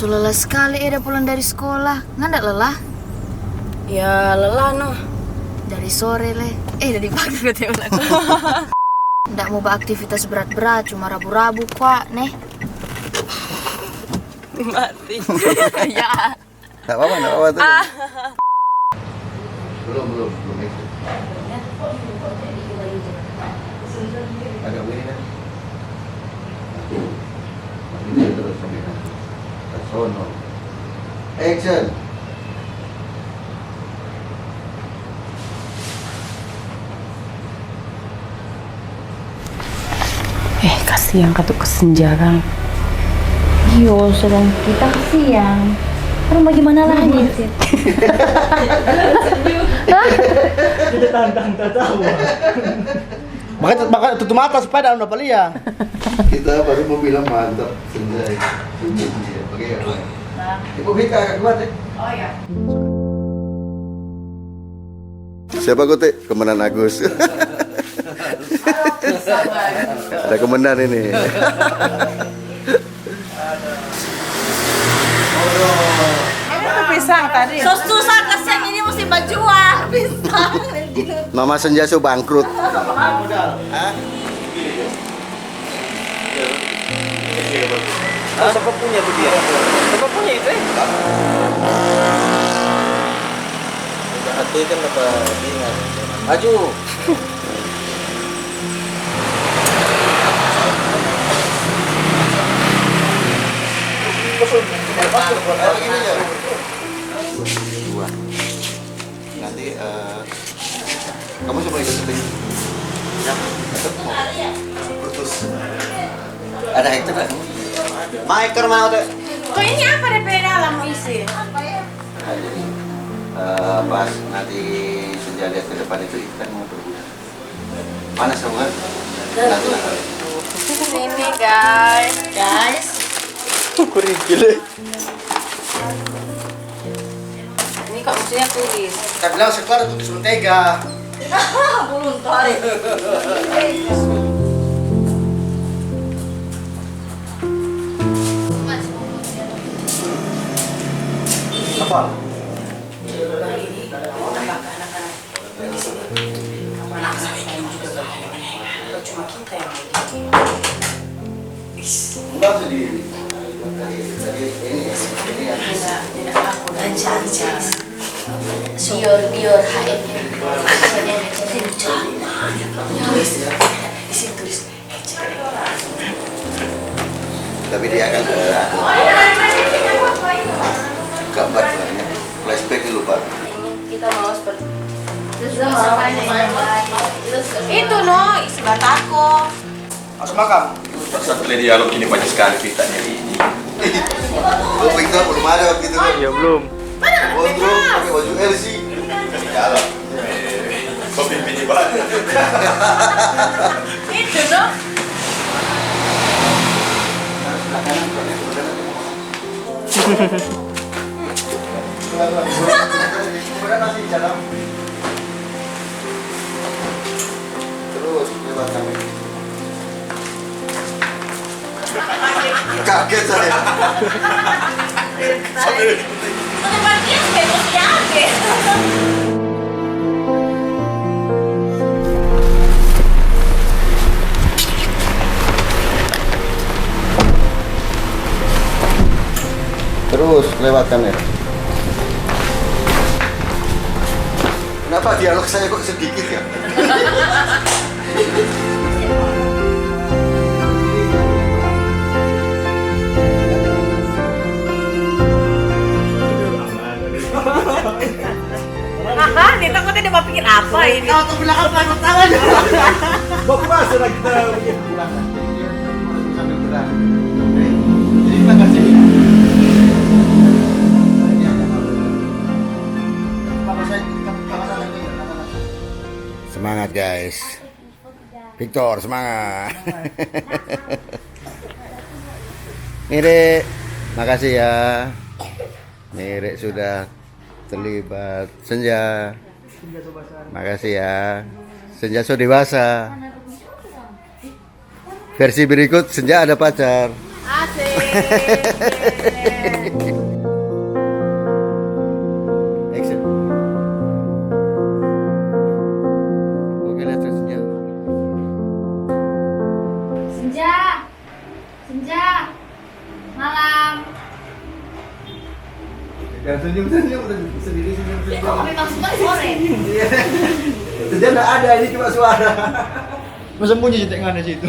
Sudah lelah sekali Eda pulang dari sekolah. Nggak lelah? Ya lelah noh. Dari sore le. Dari pagi katanya ulang. Nggak mau beraktivitas berat-berat, cuma rabu-rabu kok, nih. Mati. Ya. Nggak apa-apa tuh. Belum itu. Agak begini kan? Ini terus sampai kan. Sono. Action. Kasihan katu kesenjangan. Yo, sedang kita kasihan. Terus bagaimana lagi sih? Kita tantang tertawa. Makanya tutup mata supaya dalam dapat lihat. Kita baru mau bilang mantap sendiri. Oke ya. Ibu Vika agak kuat ya. Oh ya. Siapa Kote? Komandan Agus. Ada komandan ini. Pisang tadi. So susah kasihan ini mesti berjuang. Pisang. Mama Senja su bangkrut. Siapa punya tuh dia? Siapa punya itu? Satu kan dapat bingung. Maju. Dua. Nanti kamu coba ikut sendiri. Ya. Putus. Ada hektar kan? Maker mana tuh? Kok ini apa DP dalam mau isi? Jadi pas nanti Senja lihat ke depan itu ikan mau berbulan. Panas kamu kan? Ini guys. Kurang gile. Ini kok maksudnya tulis. Kita bilang sekolah tuh disuruh tega. Belum tarik. Apa? Cuma kita yang Enggak sendiri. Tadi ini ya. tidak aku dan caca. Dior HM. Tulis di sini tulis. Tapi dia akan gambar sebenarnya. Flashback dulu Pak. Kita mau seperti itu no isi batako. Masuk makam. Satu dialog ini banyak sekali ceritanya ini. Oh, Victor belum ada waktu itu kan? Ya belum. Wardrobe pakai baju LC. Dalam. Kopi bini banget. Itu no. Terus lewat kami. Kaget saya. Terus lewat kamera. Kenapa dialog saya kok sedikit ya? Dia takutnya dia mau pikir apa ini? Kau tuh bilang apa? Kau tahu aja. Bapak masuk lagi kita begini pulang. Sambil berang. Jadi kita kasih. Semangat guys. Victor semangat. Mirek, makasih ya. Mirek sudah terlibat. Senja, makasih ya. Senja sudah dewasa. Versi berikut Senja ada pacar. Asik. Senja. Malam. Jangan senyum-senyum sendiri senyum-senyum. Tapi maksudnya sore. Dia nggak ada, ini cuma suara. Masa sembunyi di tengah situ.